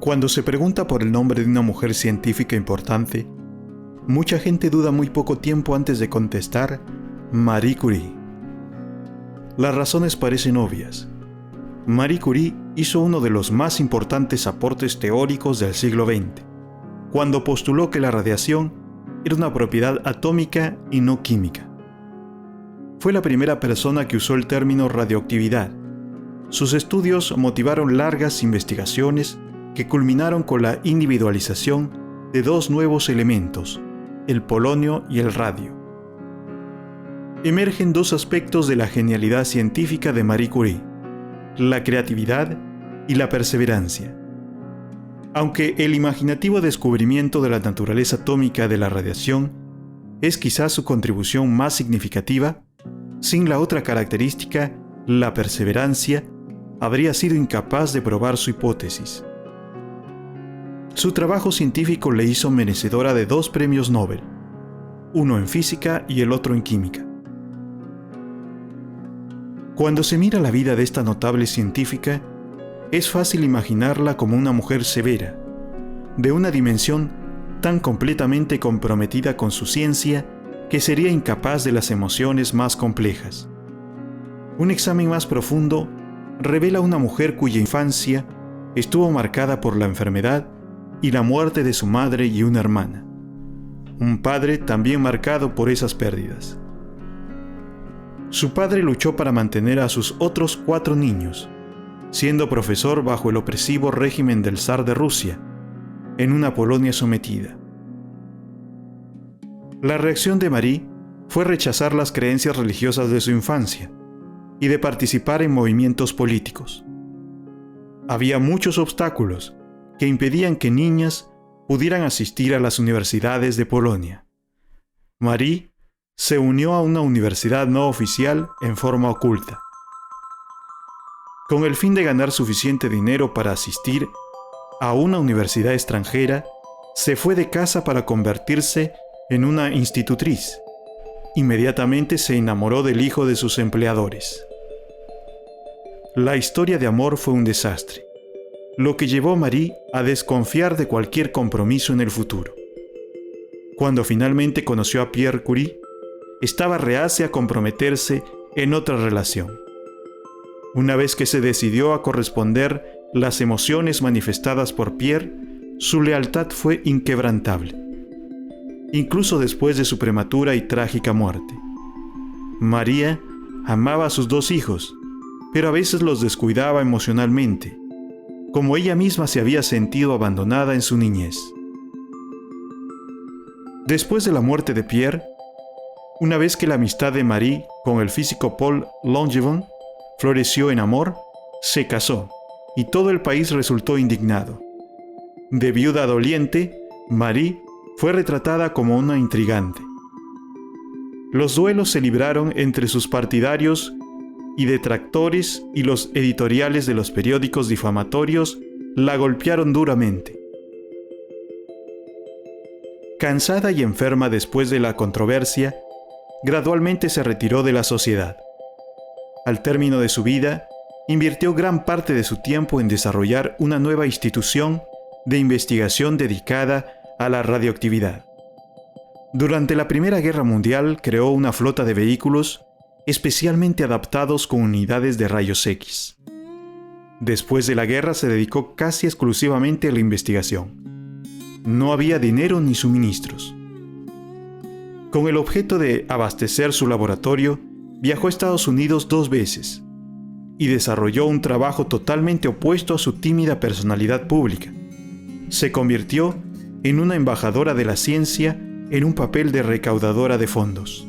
Cuando se pregunta por el nombre de una mujer científica importante, mucha gente duda muy poco tiempo antes de contestar Marie Curie. Las razones parecen obvias. Marie Curie hizo uno de los más importantes aportes teóricos del siglo XX, cuando postuló que la radiación era una propiedad atómica y no química. Fue la primera persona que usó el término radioactividad. Sus estudios motivaron largas investigaciones que culminaron con la individualización de dos nuevos elementos, el polonio y el radio. Emergen dos aspectos de la genialidad científica de Marie Curie: la creatividad y la perseverancia. Aunque el imaginativo descubrimiento de la naturaleza atómica de la radiación es quizás su contribución más significativa, sin la otra característica, la perseverancia, habría sido incapaz de probar su hipótesis. Su trabajo científico le hizo merecedora de 2 premios Nobel, uno en física y el otro en química. Cuando se mira la vida de esta notable científica, es fácil imaginarla como una mujer severa, de una dimensión tan completamente comprometida con su ciencia que sería incapaz de las emociones más complejas. Un examen más profundo revela una mujer cuya infancia estuvo marcada por la enfermedad y la muerte de su madre y una hermana. Un padre también marcado por esas pérdidas. Su padre luchó para mantener a sus otros 4 niños, siendo profesor bajo el opresivo régimen del zar de Rusia, en una Polonia sometida. La reacción de Marie fue rechazar las creencias religiosas de su infancia y de participar en movimientos políticos. Había muchos obstáculos que impedían que niñas pudieran asistir a las universidades de Polonia. Marie se unió a una universidad no oficial en forma oculta. Con el fin de ganar suficiente dinero para asistir a una universidad extranjera, se fue de casa para convertirse en una institutriz. Inmediatamente se enamoró del hijo de sus empleadores. La historia de amor fue un desastre, lo que llevó a Marie a desconfiar de cualquier compromiso en el futuro. Cuando finalmente conoció a Pierre Curie, estaba reacia a comprometerse en otra relación. Una vez que se decidió a corresponder las emociones manifestadas por Pierre, su lealtad fue inquebrantable, incluso después de su prematura y trágica muerte. María amaba a sus 2 hijos, pero a veces los descuidaba emocionalmente, como ella misma se había sentido abandonada en su niñez. Después de la muerte de Pierre, una vez que la amistad de Marie con el físico Paul Langevin floreció en amor, se casó, y todo el país resultó indignado. De viuda doliente, Marie fue retratada como una intrigante. Los duelos se libraron entre sus partidarios y detractores, y los editoriales de los periódicos difamatorios la golpearon duramente. Cansada y enferma después de la controversia, gradualmente se retiró de la sociedad. Al término de su vida, invirtió gran parte de su tiempo en desarrollar una nueva institución de investigación dedicada a la radioactividad. Durante la Primera Guerra Mundial creó una flota de vehículos especialmente adaptados con unidades de rayos X. Después de la guerra se dedicó casi exclusivamente a la investigación. No había dinero ni suministros. Con el objeto de abastecer su laboratorio, viajó a Estados Unidos 2 veces y desarrolló un trabajo totalmente opuesto a su tímida personalidad pública. Se convirtió en una embajadora de la ciencia en un papel de recaudadora de fondos.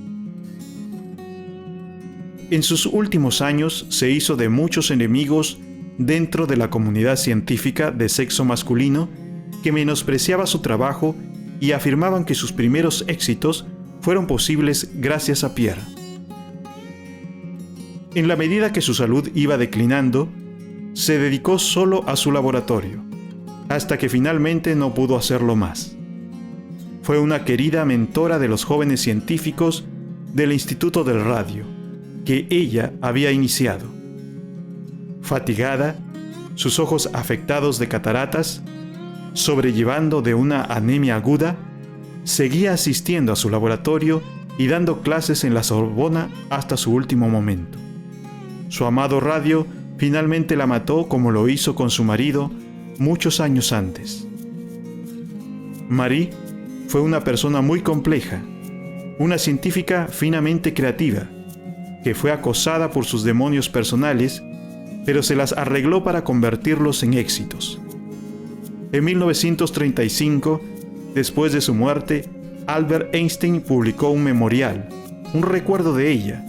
En sus últimos años se hizo de muchos enemigos dentro de la comunidad científica de sexo masculino que menospreciaba su trabajo y afirmaban que sus primeros éxitos fueron posibles gracias a Pierre. En la medida que su salud iba declinando, se dedicó solo a su laboratorio, hasta que finalmente no pudo hacerlo más. Fue una querida mentora de los jóvenes científicos del Instituto del Radio, que ella había iniciado. Fatigada, sus ojos afectados de cataratas, sobrellevando de una anemia aguda, seguía asistiendo a su laboratorio y dando clases en la Sorbona hasta su último momento. Su amado radio finalmente la mató como lo hizo con su marido muchos años antes. Marie fue una persona muy compleja, una científica finamente creativa, que fue acosada por sus demonios personales, pero se las arregló para convertirlos en éxitos. En 1935, después de su muerte, Albert Einstein publicó un memorial, un recuerdo de ella,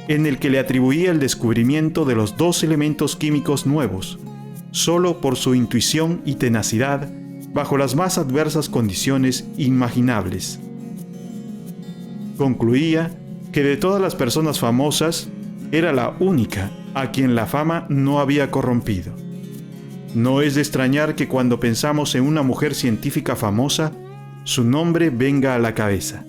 en el que le atribuía el descubrimiento de los 2 elementos químicos nuevos, solo por su intuición y tenacidad bajo las más adversas condiciones imaginables. Concluía que de todas las personas famosas, era la única a quien la fama no había corrompido. No es de extrañar que cuando pensamos en una mujer científica famosa, su nombre venga a la cabeza.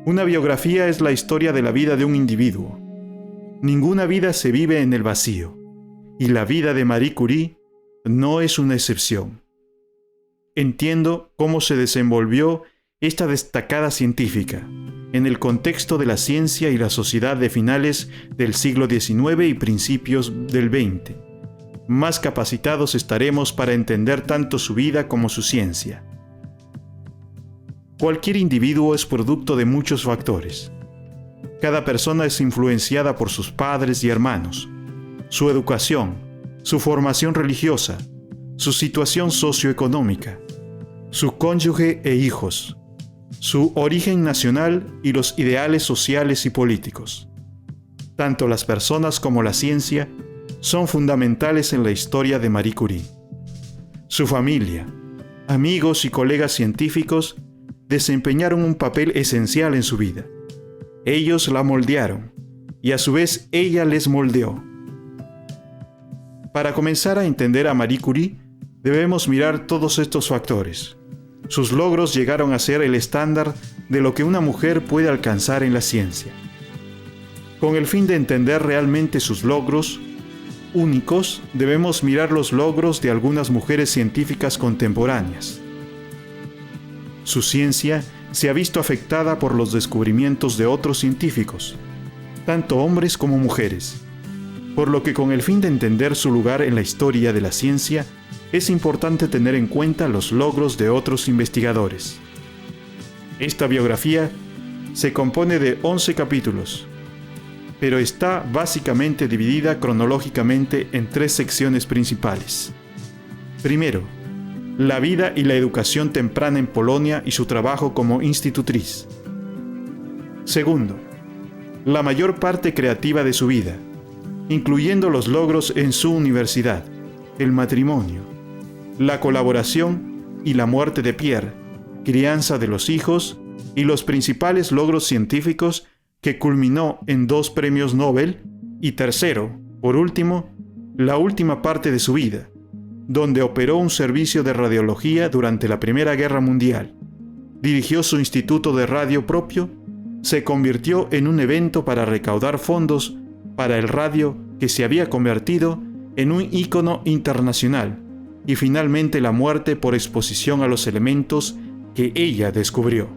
Una biografía es la historia de la vida de un individuo. Ninguna vida se vive en el vacío, y la vida de Marie Curie no es una excepción. Entiendo cómo se desenvolvió esta destacada científica en el contexto de la ciencia y la sociedad de finales del siglo XIX y principios del XX. Más capacitados estaremos para entender tanto su vida como su ciencia. Cualquier individuo es producto de muchos factores. Cada persona es influenciada por sus padres y hermanos, su educación, su formación religiosa, su situación socioeconómica, su cónyuge e hijos, su origen nacional y los ideales sociales y políticos. Tanto las personas como la ciencia son fundamentales en la historia de Marie Curie. Su familia, amigos y colegas científicos desempeñaron un papel esencial en su vida. Ellos la moldearon y a su vez ella les moldeó. Para comenzar a entender a Marie Curie, debemos mirar todos estos factores. Sus logros llegaron a ser el estándar de lo que una mujer puede alcanzar en la ciencia. Con el fin de entender realmente sus logros únicos, debemos mirar los logros de algunas mujeres científicas contemporáneas. Su ciencia se ha visto afectada por los descubrimientos de otros científicos, tanto hombres como mujeres, por lo que con el fin de entender su lugar en la historia de la ciencia, es importante tener en cuenta los logros de otros investigadores. Esta biografía se compone de 11 capítulos, pero está básicamente dividida cronológicamente en 3 secciones principales. Primero, la vida y la educación temprana en Polonia y su trabajo como institutriz. Segundo, la mayor parte creativa de su vida, incluyendo los logros en su universidad, el matrimonio, la colaboración y la muerte de Pierre, crianza de los hijos y los principales logros científicos que culminó en 2 premios Nobel, y tercero, por último, la última parte de su vida, donde operó un servicio de radiología durante la Primera Guerra Mundial, dirigió su instituto de radio propio, se convirtió en un evento para recaudar fondos para el radio que se había convertido en un ícono internacional, y finalmente la muerte por exposición a los elementos que ella descubrió.